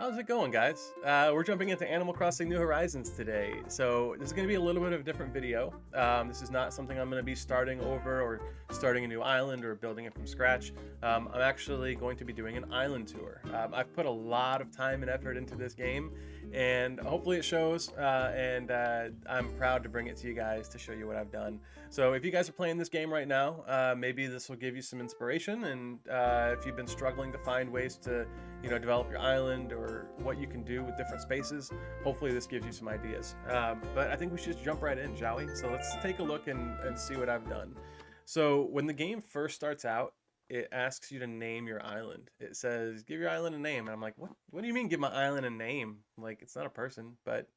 How's it going, guys? We're jumping into Animal Crossing New Horizons today. So this is going to be a little bit of a different video. This is not something I'm going to be starting over or starting a new island or building it from scratch. I'm actually going to be doing an island tour. I've put a lot of time and effort into this game, and hopefully it shows, and I'm proud to bring it to you guys to show you what I've done. So if you guys are playing this game right now, maybe this will give you some inspiration, and if you've been struggling to find ways to develop your island or what you can do with different spaces, hopefully this gives you some ideas. But I think we should just jump right in, shall we? So let's take a look and see what I've done. So when the game first starts out, it asks you to name your island. It says, give your island a name. And I'm like, what do you mean give my island a name? Like, it's not a person, but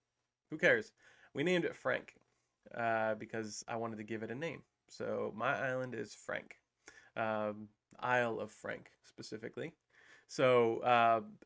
who cares? We named it Frank because I wanted to give it a name. So my island is Frank. Isle of Frank, specifically. So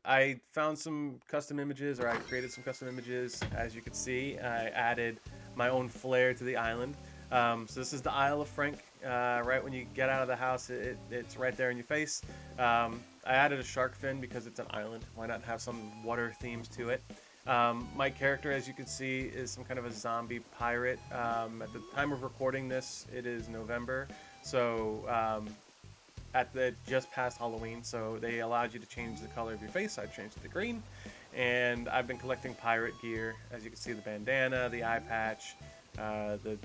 I found some custom images, or I created some custom images. As you can see, I added my own flair to the island. So this is the Isle of Frank. Right when you get out of the house, it's right there in your face. I added a shark fin because it's an island. Why not have some water themes to it? My character, as you can see, is some kind of a zombie pirate. At the time of recording this, it is November. So just past Halloween, so they allowed you to change the color of your face. I changed it to green, and I've been collecting pirate gear. As you can see, the bandana, the eye patch, the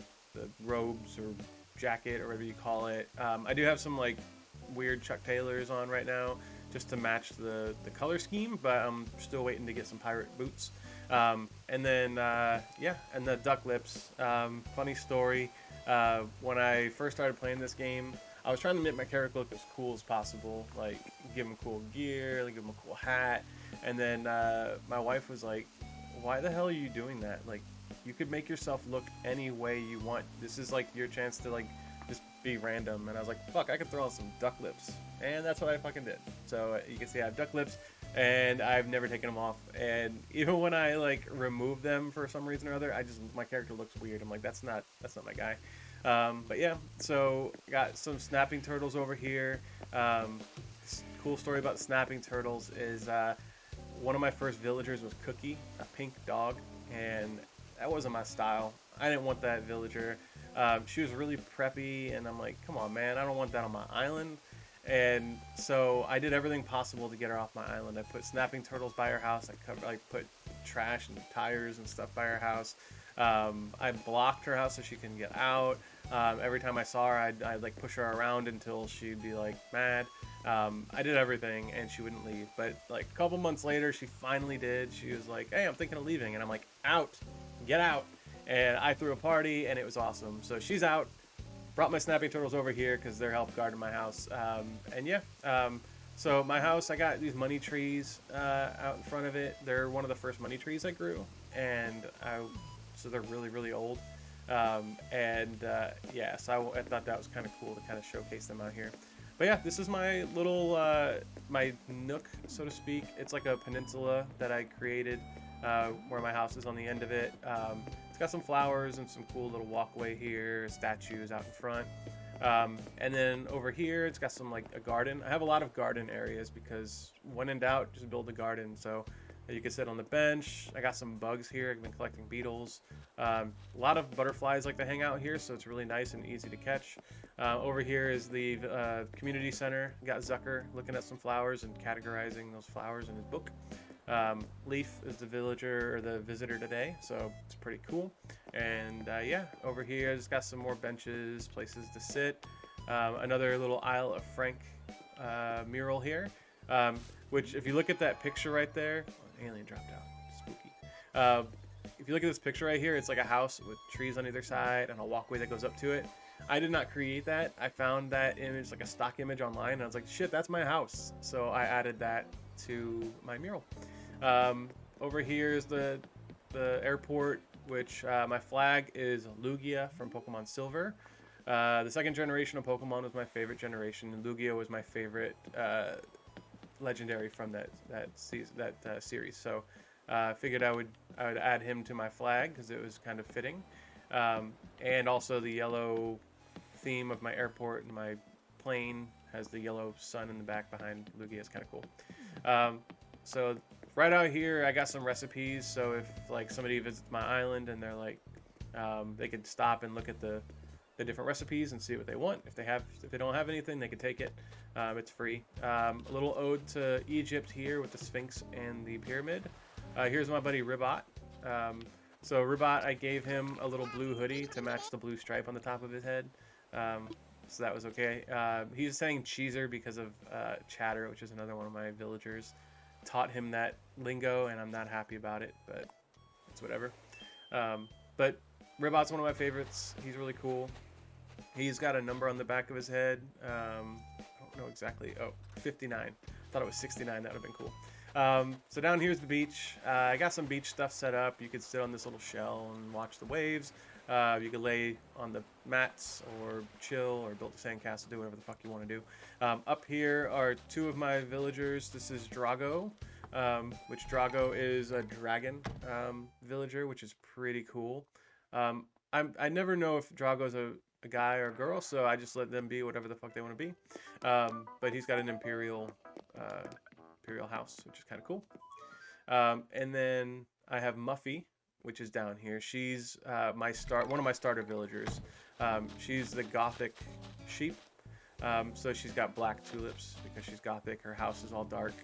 robes or jacket or whatever you call it. I do have some like weird Chuck Taylors on right now just to match the color scheme, but I'm still waiting to get some pirate boots. And then yeah, and the duck lips. Funny story, when I first started playing this game, I was trying to make my character look as cool as possible, like give him cool gear, like give him a cool hat, and then my wife was like, why the hell are you doing that? Like, you could make yourself look any way you want. This is like your chance to like just be random. And I was like, fuck, I could throw on some duck lips, and that's what I fucking did. So you can see I have duck lips, and I've never taken them off, and even when I like remove them for some reason or other, my character looks weird. I'm like, that's not my guy. But yeah, so got some snapping turtles over here. Cool story about snapping turtles is one of my first villagers was Cookie, a pink dog, and that wasn't my style. I didn't want that villager. She was really preppy, and I'm like, come on, man, I don't want that on my island. And so I did everything possible to get her off my island. I put snapping turtles by her house. I put trash and tires and stuff by her house. I blocked her house so she couldn't get out. Every time I saw her, I'd like push her around until she'd be like mad. I did everything and she wouldn't leave. But like a couple months later, she finally did. She was like, hey, I'm thinking of leaving. And I'm like, out, get out. And I threw a party and it was awesome. So she's out. Brought my snapping turtles over here because they're help guarding my house. And yeah, so my house, I got these money trees out in front of it. They're one of the first money trees I grew. And so they're really, really old. Yeah, so I thought that was kind of cool to kind of showcase them out here. But yeah, this is my little, my nook, so to speak. It's like a peninsula that I created where my house is on the end of it. It's got some flowers and some cool little walkway here, statues out in front. And then over here, it's got some like a garden. I have a lot of garden areas because when in doubt, just build a garden. So you can sit on the bench. I got some bugs here. I've been collecting beetles. A lot of butterflies like to hang out here, so it's really nice and easy to catch. Over here is the community center. Got Zucker looking at some flowers and categorizing those flowers in his book. Leaf is the villager or the visitor today, so it's pretty cool. And yeah, over here it's got some more benches, places to sit. Another little Isle of Frank mural here, which if you look at that picture right there, oh, an alien dropped out, spooky. If you look at this picture right here, it's like a house with trees on either side and a walkway that goes up to it. I did not create that. I found that image, like a stock image online, and I was like, shit, that's my house. So I added that to my mural. Over here is the airport, which my flag is Lugia from Pokemon Silver. The second generation of Pokemon was my favorite generation, and Lugia was my favorite legendary from that series. So I figured I would add him to my flag because it was kind of fitting. And also the yellow theme of my airport and my plane has the yellow sun in the back behind Lugia. It's kind of cool. So right out here, I got some recipes. So if like somebody visits my island and they're like, they could stop and look at the different recipes and see what they want. If they don't have anything, they can take it. It's free. A little ode to Egypt here with the Sphinx and the pyramid. Here's my buddy Ribot. So Ribot, I gave him a little blue hoodie to match the blue stripe on the top of his head. So that was okay. He's saying cheeser because of Chatter, which is another one of my villagers. Taught him that lingo, and I'm not happy about it, but it's whatever. But Ribot's one of my favorites. He's really cool. He's got a number on the back of his head. I don't know exactly. Oh, 59. Thought it was 69. That would have been cool. So down here's the beach. I got some beach stuff set up. You could sit on this little shell and watch the waves. You could lay on the mats or chill or build a sandcastle, do whatever the fuck you want to do. Up here are two of my villagers. This is Drago, which Drago is a dragon villager, which is pretty cool. I never know if Drago's a guy or a girl, so I just let them be whatever the fuck they want to be. But he's got an imperial house, which is kind of cool. And then I have Muffy, which is down here. She's one of my starter villagers. She's the gothic sheep. So she's got black tulips because she's gothic. Her house is all dark.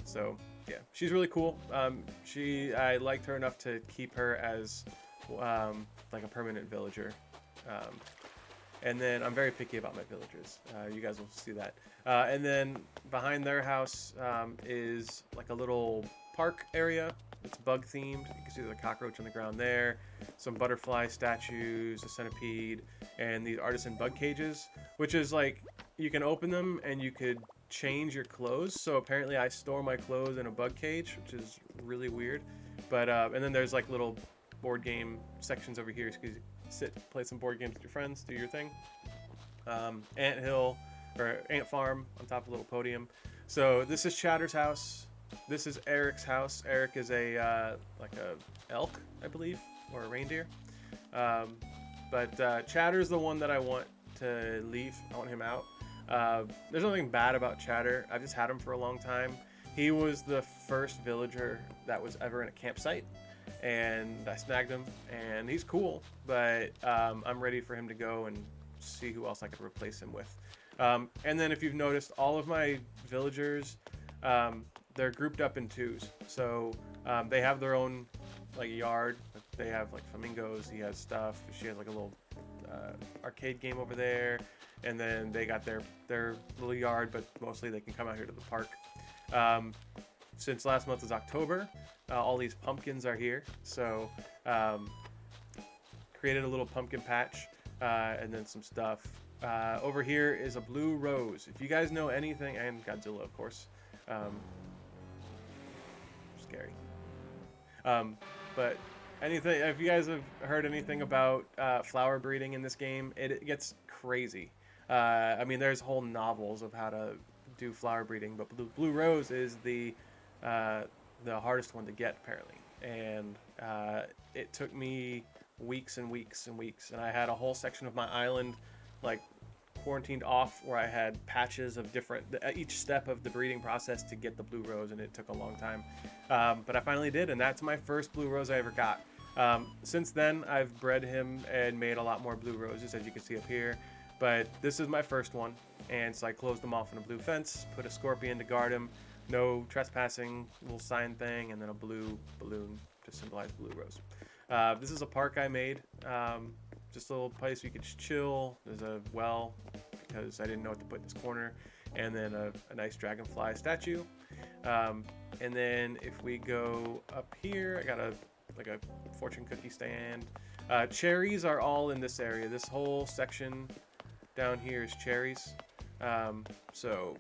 So yeah, she's really cool. I liked her enough to keep her as like a permanent villager. And then I'm very picky about my villagers. You guys will see that. And then behind their house is like a little park area. It's bug themed. You can see the cockroach on the ground there, some butterfly statues, a centipede, and these artisan bug cages, which is like you can open them and you could change your clothes. So apparently I store my clothes in a bug cage, which is really weird. But and then there's like little board game sections over here, so you can sit, play some board games with your friends, do your thing. Ant hill or ant farm on top of a little podium. So this is Chatter's house. This is Eric's house. Eric is a like a elk, I believe, or a reindeer. But Chatter's the one that I want to leave. I want him out. There's nothing bad about Chatter. I've just had him for a long time. He was the first villager that was ever in a campsite, and I snagged him, and he's cool, but I'm ready for him to go and see who else I could replace him with. And then if you've noticed, all of my villagers, they're grouped up in twos. So they have their own like yard. They have like flamingos. He has stuff. She has like a little arcade game over there. And then they got their little yard, but mostly they can come out here to the park. Since last month is October, all these pumpkins are here. So created a little pumpkin patch and then some stuff. Over here is a blue rose. If you guys know anything, and Godzilla, of course. Scary. But anything, if you guys have heard anything about flower breeding in this game, it gets crazy. I mean, there's whole novels of how to do flower breeding, but blue rose is the hardest one to get, apparently. And it took me weeks and weeks and weeks, and I had a whole section of my island like quarantined off where I had patches of different each step of the breeding process to get the blue rose, and it took a long time, but I finally did, and that's my first blue rose I ever got. Since then I've bred him and made a lot more blue roses, as you can see up here, but this is my first one, and so I closed them off in a blue fence, put a scorpion to guard him, no trespassing, little sign thing, and then a blue balloon to symbolize blue rose. This is a park I made, just a little place you could just chill. There's a well because I didn't know what to put in this corner, and then a nice dragonfly statue. And then if we go up here, I got a fortune cookie stand. Cherries are all in this area. This whole section down here is cherries. So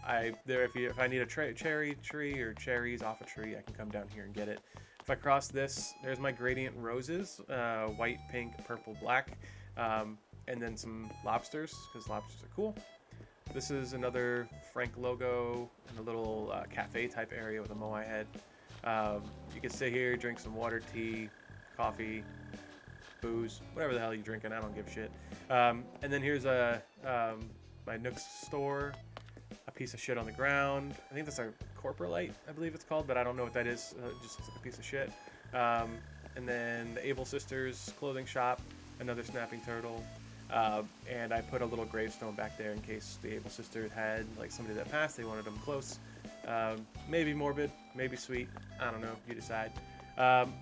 if I need a cherry tree or cherries off a tree, I can come down here and get it. If I cross this, there's my gradient roses, white, pink, purple, black, and then some lobsters, because lobsters are cool. This is another Frank logo in a little cafe type area with a moai head. You can sit here, drink some water, tea, coffee, booze, whatever the hell you're drinking, I don't give a shit. And then here's my Nook's store, a piece of shit on the ground. I think that's a Corporalite, I believe it's called, but I don't know what that is. It just looks like a piece of shit. And then the Able Sisters clothing shop, another snapping turtle. And I put a little gravestone back there in case the Able Sisters had like somebody that passed, they wanted them close. Maybe morbid, maybe sweet, I don't know, you decide.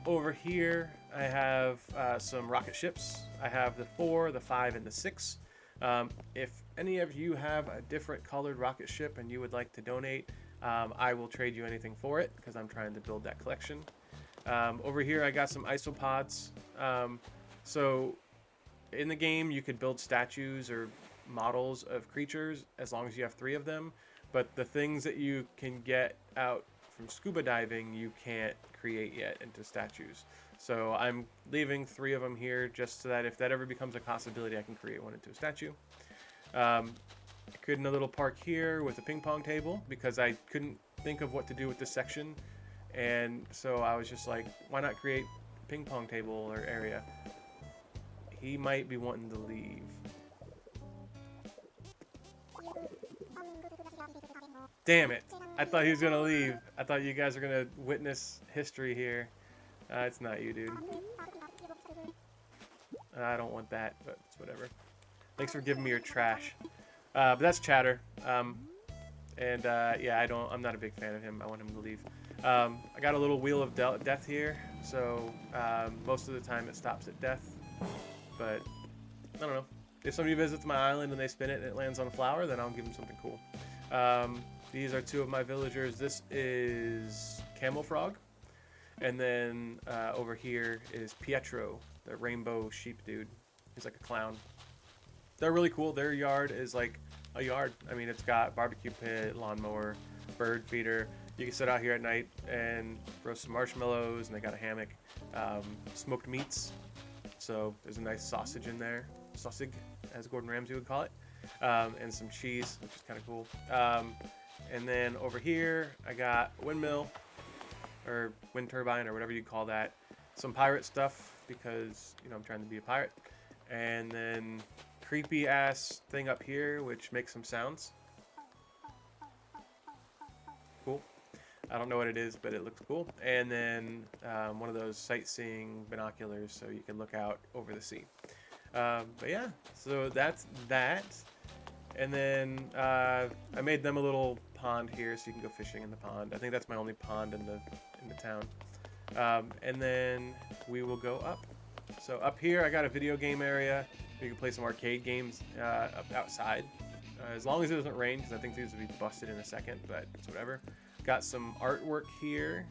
Over here I have some rocket ships. I have the 4, the 5, and the 6. If any of you have a different colored rocket ship and you would like to donate, I will trade you anything for it because I'm trying to build that collection. Over here I got some isopods. So in the game you could build statues or models of creatures as long as you have 3 of them, but the things that you can get out from scuba diving you can't create yet into statues. So I'm leaving 3 of them here just so that if that ever becomes a possibility I can create one into a statue. I created a little park here with a ping pong table because I couldn't think of what to do with this section, and so I was just like, why not create a ping pong table or area? He might be wanting to leave. Damn it. I thought he was going to leave. I thought you guys were going to witness history here. It's not you, dude. I don't want that, but it's whatever. Thanks for giving me your trash. But that's Chatter. Yeah, I'm not a big fan of him. I want him to leave. I got a little wheel of death here. So most of the time it stops at death. But I don't know. If somebody visits my island and they spin it and it lands on a flower, then I'll give them something cool. These are 2 of my villagers. This is Camel Frog. And then over here is Pietro, the rainbow sheep dude. He's like a clown. They're really cool. Their yard is like a yard. I mean, it's got barbecue pit, lawnmower, bird feeder. You can sit out here at night and roast some marshmallows, and they got a hammock. Smoked meats. So there's a nice sausage in there. Sausage, as Gordon Ramsay would call it. And some cheese, which is kind of cool. And then over here, I got a windmill, or wind turbine, or whatever you call that. Some pirate stuff, because, you know, I'm trying to be a pirate. And then creepy ass thing up here, which makes some sounds. Cool. I don't know what it is, but it looks cool. And then one of those sightseeing binoculars, so you can look out over the sea. But yeah, so that's that. And then I made them a little pond here, so you can go fishing in the pond. I think that's my only pond in the town. And then we will go up. So up here, I got a video game area. You can play some arcade games up outside, as long as it doesn't rain, because I think these will be busted in a second. But it's whatever. Got some artwork here,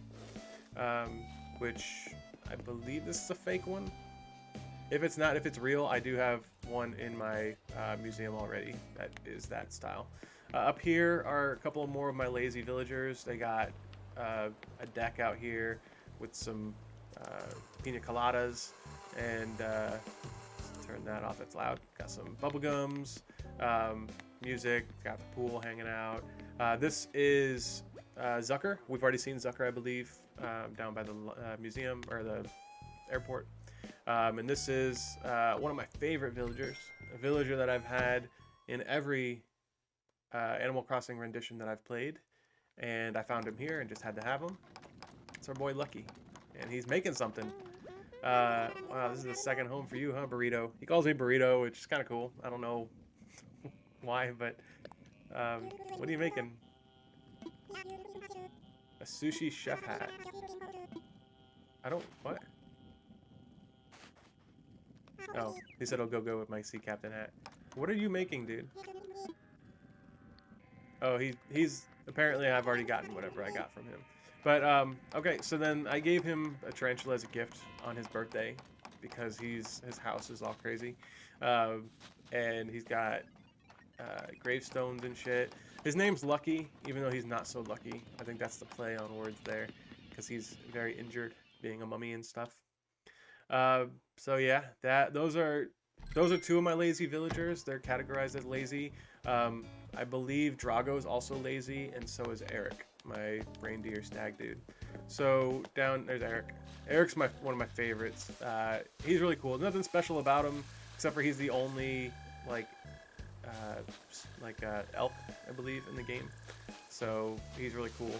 which I believe this is a fake one. If it's not, if it's real, I do have one in my museum already that is that style. Up here are a couple more of my lazy villagers. They got a deck out here with some pina coladas, and turn that off, it's loud. Got some bubble gums, music, got the pool hanging out. This is Zucker. We've already seen Zucker, I believe, down by the museum, or the airport. And this is one of my favorite villagers, a villager that I've had in every Animal Crossing rendition that I've played, and I found him here and just had to have him. It's our boy Lucky, and he's making something. Wow, this is the second home for you, huh, Burrito? He calls me Burrito, which is kind of cool. I don't know why, but what are you making? A sushi chef hat. What? Oh, he said I'll go with my sea captain hat. What are you making, dude? Oh, he's apparently I've already gotten whatever I got from him. But okay, so then I gave him a tarantula as a gift on his birthday because his house is all crazy, and he's got gravestones and shit. His name's Lucky, even though he's not so lucky. I think that's the play on words there, because he's very injured, being a mummy and stuff. So yeah, those are 2 of my lazy villagers. They're categorized as lazy. I believe Drago's also lazy, and so is Eric, my reindeer stag dude. So there's Eric. Eric's one of my favorites. He's really cool. Nothing special about him, except for he's the only elk, I believe, in the game. So he's really cool.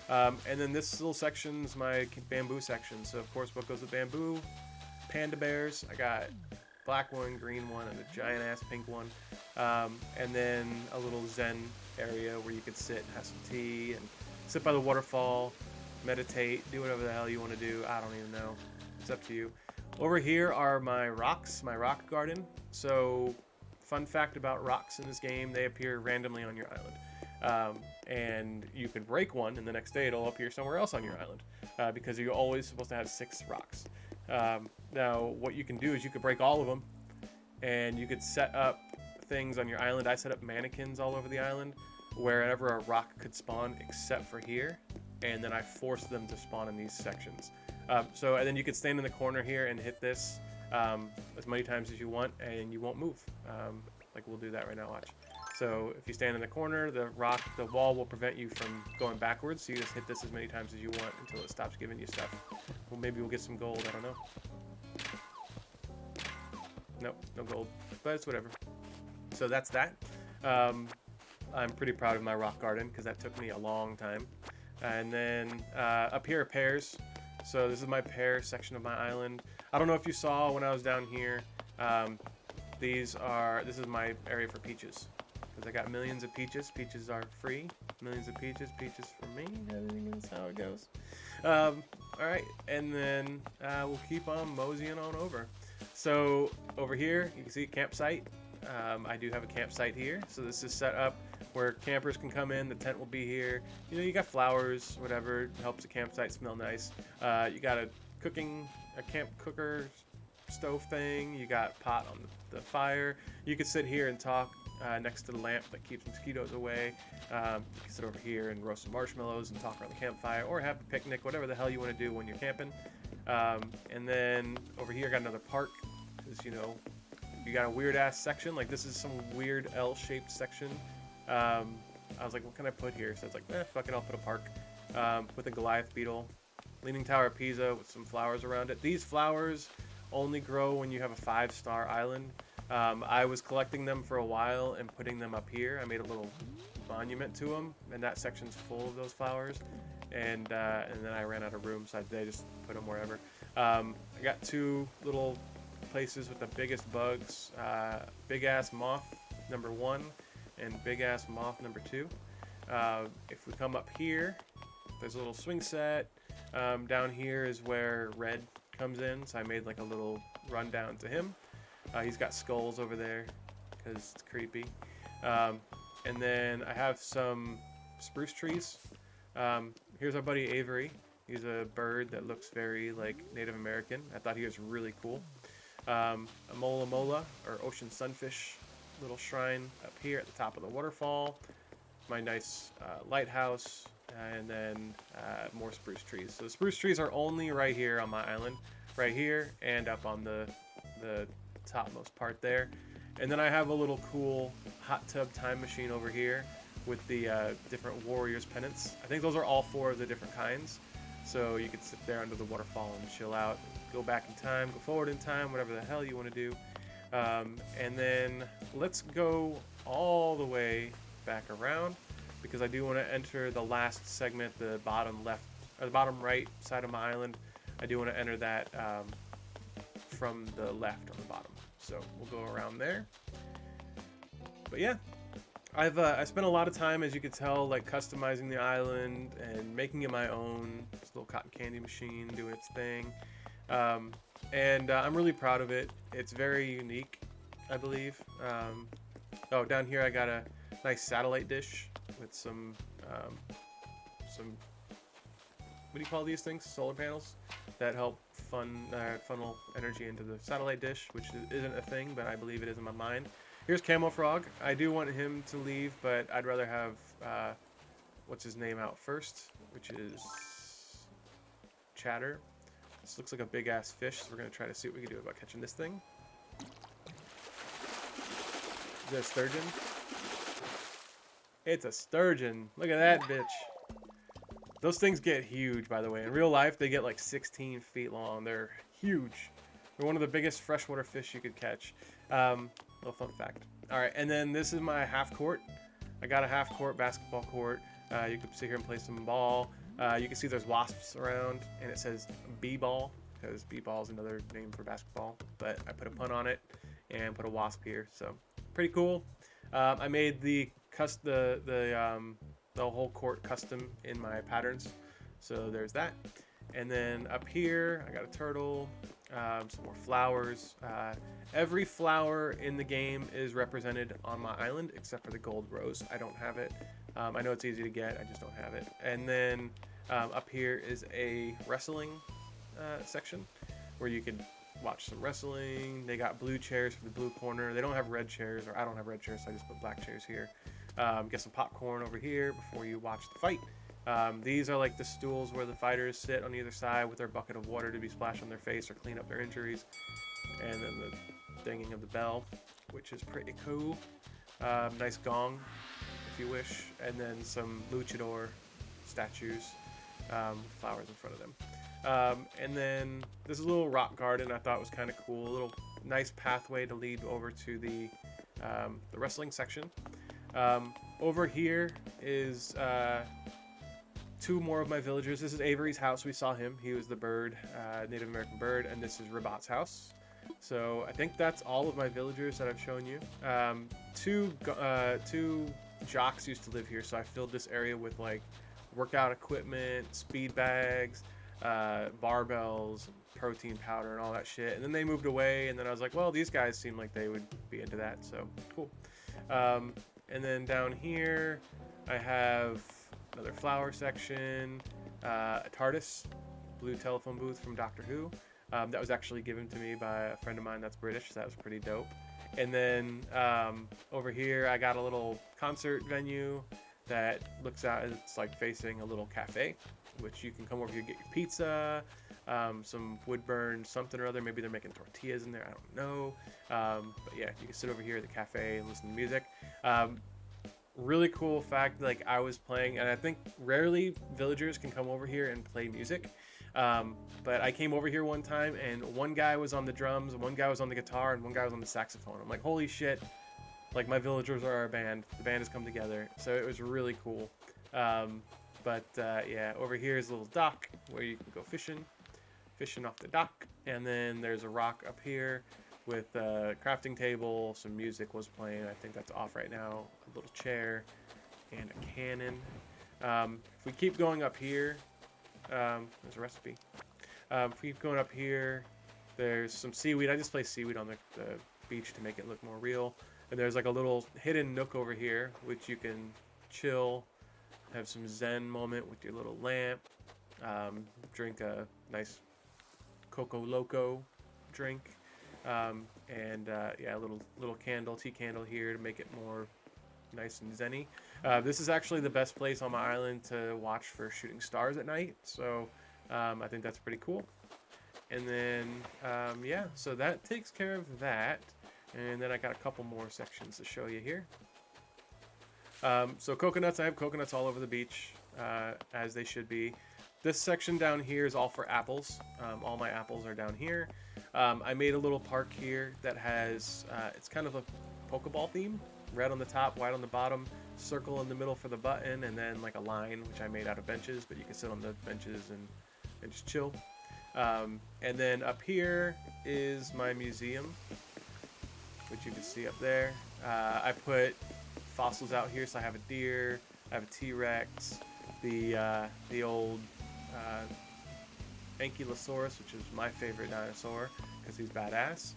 And then this little section's my bamboo section. So of course, what goes with bamboo? Panda bears. I got black one, green one, and a giant ass pink one. And then a little zen area where you could sit, have some tea, and sit by the waterfall, meditate, do whatever the hell you want to do. I don't even know. It's up to you. Over here are my rocks, my rock garden. So, fun fact about rocks in this game, they appear randomly on your island. And you can break one, and the next day it'll appear somewhere else on your island, because you're always supposed to have 6 rocks. Now, what you can do is you could break all of them, and you could set up things on your island. I set up mannequins all over the island, wherever a rock could spawn, except for here, and then I forced them to spawn in these sections. And then you could stand in the corner here and hit this as many times as you want, and you won't move. Like we'll do that right now, watch. So if you stand in the corner, the wall will prevent you from going backwards, so you just hit this as many times as you want until it stops giving you stuff. Well, maybe we'll get some gold, I don't know. Nope, no gold, but it's whatever. So that's that. I'm pretty proud of my rock garden because that took me a long time. And then up here are pears. So this is my pear section of my island. I don't know if you saw when I was down here. This is my area for peaches. Because I got millions of peaches. Peaches are free. Millions of peaches. Peaches for me. Everything is how it goes. Alright, and then we'll keep on moseying on over. So over here, you can see a campsite. I do have a campsite here. So this is set up where campers can come in. The tent will be here. You know, you got flowers, whatever. It helps the campsite smell nice. You got a camp cooker stove thing. You got pot on the fire. You could sit here and talk next to the lamp that keeps mosquitoes away. You can sit over here and roast some marshmallows and talk around the campfire, or have a picnic, whatever the hell you want to do when you're camping. And then over here I got another park, because you know, you got a weird ass section, like this is some weird L-shaped section. I was like, what can I put here? So it's like, fuck it, I'll put a park with a Goliath beetle, Leaning Tower of Pisa with some flowers around it. These flowers only grow when you have a 5-star island. I was collecting them for a while and putting them up here. I made a little monument to them, and that section's full of those flowers. And then I ran out of room, so I just put them wherever. I got 2 little places with the biggest bugs. Big ass moth number 1 and big ass moth number 2. If we come up here, there's a little swing set. Down here is where Red comes in, so I made like a little rundown to him. He's got skulls over there because it's creepy. And then I have some spruce trees. Here's our buddy Avery. He's a bird that looks very like Native American. I thought he was really cool. A mola, or ocean sunfish, little shrine up here at the top of the waterfall. My nice lighthouse, and then more spruce trees. So the spruce trees are only right here on my island, right here, and up on the topmost part there. And then I have a little cool hot tub time machine over here with the different warriors pennants. I think those are all 4 of the different kinds. So you can sit there under the waterfall and chill out, go back in time, go forward in time, whatever the hell you want to do. And then let's go all the way back around, because I do want to enter the last segment, the bottom left, or the bottom right side of my island. I do want to enter that from the left on the bottom. So we'll go around there. But yeah, I spent a lot of time, as you can tell, like customizing the island and making it my own. This little cotton candy machine doing its thing. And I'm really proud of it. It's very unique, I believe. Oh, down here I got a nice satellite dish with some what do you call these things? Solar panels that help funnel energy into the satellite dish, which isn't a thing, but I believe it is in my mind. Here's Camo Frog. I do want him to leave, but I'd rather have what's his name out first, which is Chatter. This looks like a big ass fish, so we're gonna try to see what we can do about catching this thing. Is that a sturgeon? It's a sturgeon. Look at that bitch. Those things get huge, by the way. In real life, they get like 16 feet long. They're huge. They're one of the biggest freshwater fish you could catch. Little fun fact. All right, and then this is my half court. I got a half court basketball court. You can sit here and play some ball. You can see there's wasps around, and it says b-ball, because b-ball is another name for basketball, but I put a pun on it and put a wasp here, so pretty cool. I made the whole court custom in my patterns, so there's that. And then up here I got a turtle, some more flowers. Every flower in the game is represented on my island except for the gold rose. I don't have it. I know it's easy to get, I just don't have it. And then up here is a wrestling section where you can watch some wrestling. They got blue chairs for the blue corner. They don't have red chairs, or I don't have red chairs, so I just put black chairs here. Get some popcorn over here before you watch the fight. These are like the stools where the fighters sit on either side with their bucket of water to be splashed on their face or clean up their injuries. And then the dinging of the bell, which is pretty cool. Nice gong, if you wish. And then some luchador statues with flowers in front of them. And then this little rock garden I thought was kind of cool. A little nice pathway to lead over to the wrestling section. Over here is two more of my villagers. This is Avery's house. We saw him. He was the bird, Native American bird, and this is Rabat's house. So I think that's all of my villagers that I've shown you. Two jocks used to live here, so I filled this area with like workout equipment, speed bags, barbells, protein powder, and all that shit. And then they moved away, and then I was like, well, these guys seem like they would be into that, so cool. And then down here, I have another flower section, a TARDIS, blue telephone booth from Doctor Who. That was actually given to me by a friend of mine that's British, so that was pretty dope. And then over here, I got a little concert venue that looks out, it's like facing a little cafe, which you can come over here, get your pizza, some wood burn something or other. Maybe they're making tortillas in there, I don't know. But yeah, you can sit over here at the cafe and listen to music. Really cool fact, like I was playing, and I think rarely villagers can come over here and play music. But I came over here one time, and one guy was on the drums, one guy was on the guitar, and one guy was on the saxophone. I'm like, holy shit, like my villagers are our band. The band has come together, so it was really cool. Yeah, over here is a little dock where you can go fishing off the dock. And then there's a rock up here with a crafting table. Some music was playing. I think that's off right now. A little chair and a cannon. If we keep going up here, there's a recipe. If we keep going up here, there's some seaweed. I just placed seaweed on the beach to make it look more real. And there's like a little hidden nook over here, which you can chill, have some zen moment with your little lamp, drink a nice Coco Loco drink, yeah, a little candle, tea candle here to make it more nice and zen-y. This is actually the best place on my island to watch for shooting stars at night, so I think that's pretty cool. And then yeah, so that takes care of that. And then I got a couple more sections to show you here. So coconuts, I have coconuts all over the beach, as they should be. This section down here is all for apples. All my apples are down here. I made a little park here that has, it's kind of a Pokeball theme. Red on the top, white on the bottom, circle in the middle for the button, and then like a line, which I made out of benches, but you can sit on the benches and just chill. And then up here is my museum, which you can see up there. I put fossils out here, so I have a deer, I have a T-Rex, the old Ankylosaurus, which is my favorite dinosaur because he's badass.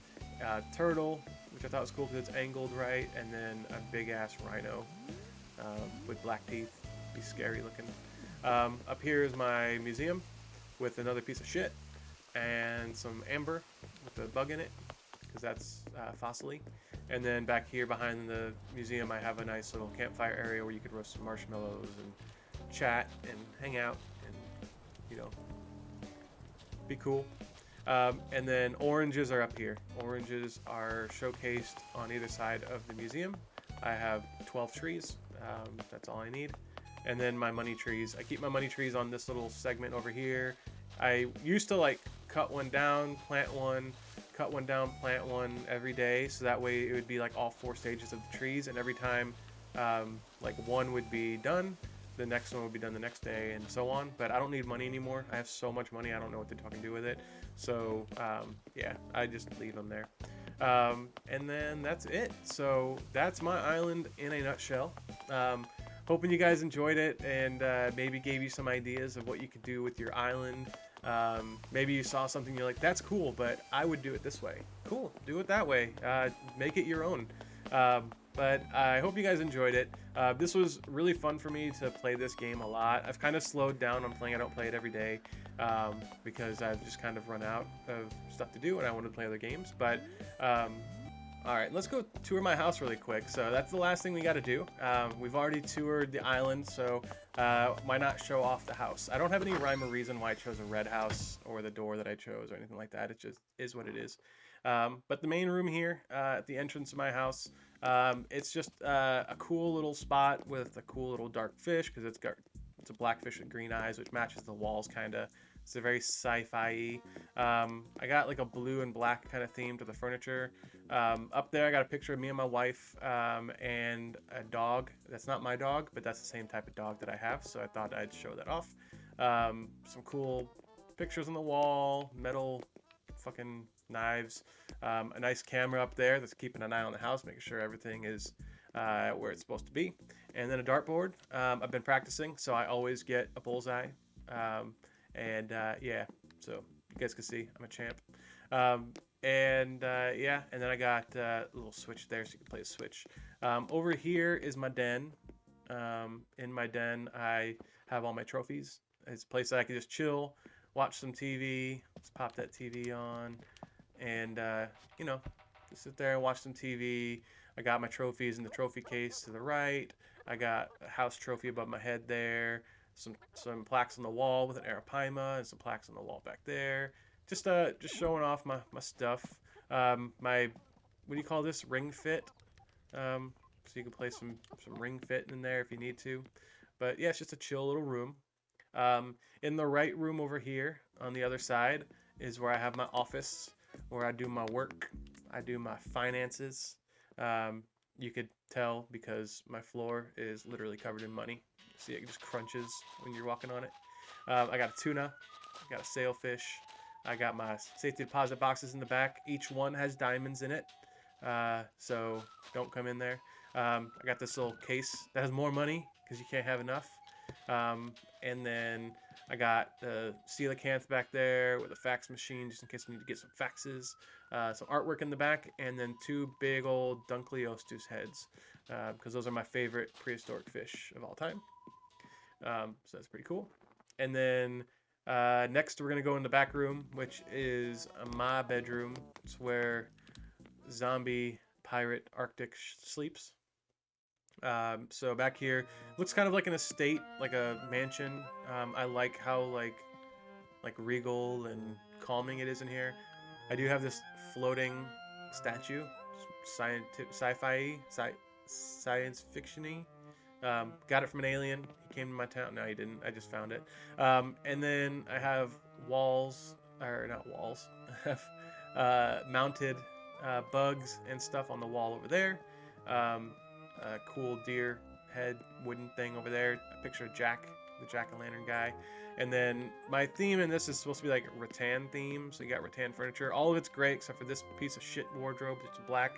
Turtle, which I thought was cool because it's angled right, and then a big ass rhino with black teeth, be scary looking. Up here is my museum with another piece of shit and some amber with a bug in it, because that's fossil-y. And then back here behind the museum, I have a nice little campfire area where you could roast some marshmallows and chat and hang out and, you know, be cool. And then oranges are up here. Oranges are showcased on either side of the museum. I have 12 trees. That's all I need. And then my money trees. I keep my money trees on this little segment over here. I used to like cut one down, plant one, cut one down, plant one every day, so that way it would be like all 4 stages of the trees, and every time like one would be done, the next one will be done the next day, and so on. But I don't need money anymore. I have so much money, I don't know what to fucking do with it. So yeah, I just leave them there. And then that's it. So that's my island in a nutshell. Hoping you guys enjoyed it, and maybe gave you some ideas of what you could do with your island. Maybe you saw something you're like, that's cool, but I would do it this way. Cool, do it that way. Make it your own. But I hope you guys enjoyed it. This was really fun for me to play this game a lot. I've kind of slowed down on playing. I don't play it every day because I've just kind of run out of stuff to do and I want to play other games. But all right, let's go tour my house really quick. So that's the last thing we got to do. We've already toured the island, so why not show off the house? I don't have any rhyme or reason why I chose a red house or the door that I chose or anything like that. It just is what it is. But the main room here at the entrance of my house, it's just a cool little spot with a cool little dark fish because it's a black fish with green eyes, which matches the walls kind of. It's a very sci-fi-y. I got like a blue and black kind of theme to the furniture. Up there I got a picture of me and my wife and a dog. That's not my dog, but that's the same type of dog that I have, so I thought I'd show that off. Some cool pictures on the wall, metal fucking knives, a nice camera up there that's keeping an eye on the house, making sure everything is where it's supposed to be, and then a dartboard. I've been practicing, so I always get a bullseye, yeah, so you guys can see I'm a champ. Yeah, and then I got a little switch there so you can play a switch. Over here is my den. In my den I have all my trophies. It's a place that I can just chill, watch some TV. Let's pop that TV on, and you know, just sit there and watch some TV. I got my trophies in the trophy case to the right. I got a house trophy above my head there. Some plaques on the wall with an arapaima, and some plaques on the wall back there. Just showing off my stuff. My, what do you call this? Ring Fit. So you can play some Ring Fit in there if you need to. But yeah, it's just a chill little room. In the right room over here on the other side is where I have my office, where I do my work, I do my finances. You could tell because my floor is literally covered in money. See, it just crunches when you're walking on it. I got a tuna, I got a sailfish, I got my safety deposit boxes in the back. Each one has diamonds in it, so don't come in there. I got this little case that has more money because you can't have enough. And then I got the coelacanth back there with a fax machine just in case I need to get some faxes. Some artwork in the back, and then two big old Dunkleosteus heads because those are my favorite prehistoric fish of all time. So that's pretty cool. And then next we're going to go in the back room, which is my bedroom. It's where zombie pirate Arctic sleeps. So back here looks kind of like an estate, like a mansion. I like how like regal and calming it is in here. I do have this floating statue, sci-fi, science fiction-y. Got it from an alien. He came to my town. No, he didn't. I just found it. And then I have walls, or not walls. I have mounted bugs and stuff on the wall over there. A cool deer head wooden thing over there. A picture of Jack, the jack-o'-lantern guy. And then my theme in this is supposed to be like rattan theme. So you got rattan furniture. All of it's great except for this piece of shit wardrobe. It's black,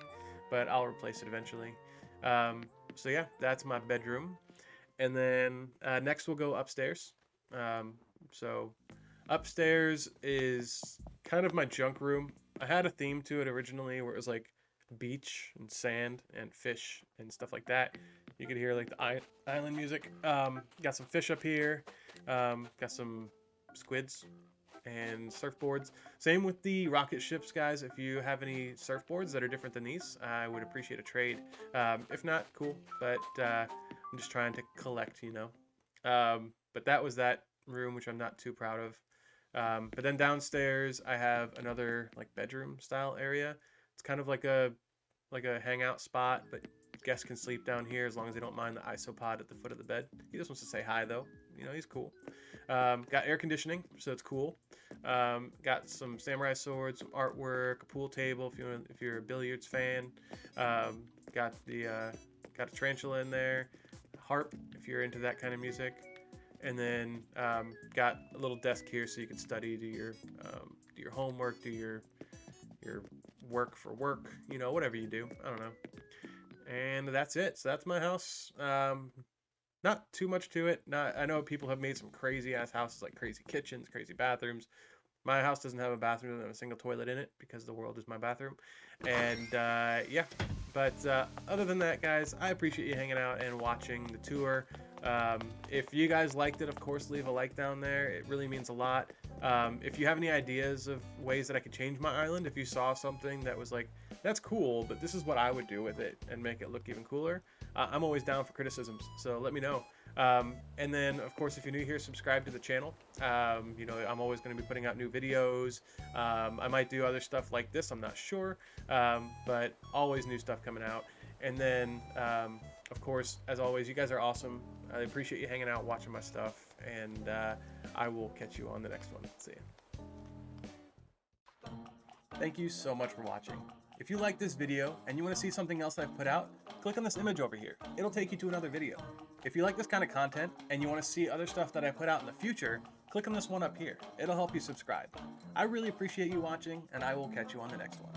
but I'll replace it eventually. So yeah, that's my bedroom. And then next we'll go upstairs. So upstairs is kind of my junk room. I had a theme to it originally where it was like beach and sand and fish and stuff like that. You could hear like the island music. Got some fish up here. Got some squids and surfboards. Same with the rocket ships, guys. If you have any surfboards that are different than these, I would appreciate a trade. If not, cool. But I'm just trying to collect, you know. But that was that room, which I'm not too proud of. But then downstairs, I have another like bedroom style area. It's kind of like a hangout spot, but guests can sleep down here as long as they don't mind the isopod at the foot of the bed. He just wants to say hi though. You know, he's cool. Got air conditioning, so it's cool. Got some samurai swords, some artwork, a pool table if you're a billiards fan. Got a tarantula in there, harp if you're into that kind of music. And then got a little desk here so you can study, do your homework, do your work for work, you know, whatever you do. I don't know. And that's it. So that's my house. Not too much to it. I know people have made some crazy ass houses, like crazy kitchens, crazy bathrooms. My house doesn't have a bathroom, doesn't have a single toilet in it because the world is my bathroom. And yeah, but other than that, guys, I appreciate you hanging out and watching the tour. If you guys liked it, of course, leave a like down there. It really means a lot. If you have any ideas of ways that I could change my island, if you saw something that was like, that's cool, but this is what I would do with it and make it look even cooler, I'm always down for criticisms, so let me know. And then, of course, if you're new here, subscribe to the channel. You know, I'm always going to be putting out new videos. I might do other stuff like this, I'm not sure, but always new stuff coming out. And then, of course, as always, you guys are awesome. I appreciate you hanging out, watching my stuff, and I will catch you on the next one. See ya. Thank you so much for watching. If you like this video and you want to see something else I've put out, click on this image over here. It'll take you to another video. If you like this kind of content and you want to see other stuff that I put out in the future, click on this one up here. It'll help you subscribe. I really appreciate you watching, and I will catch you on the next one.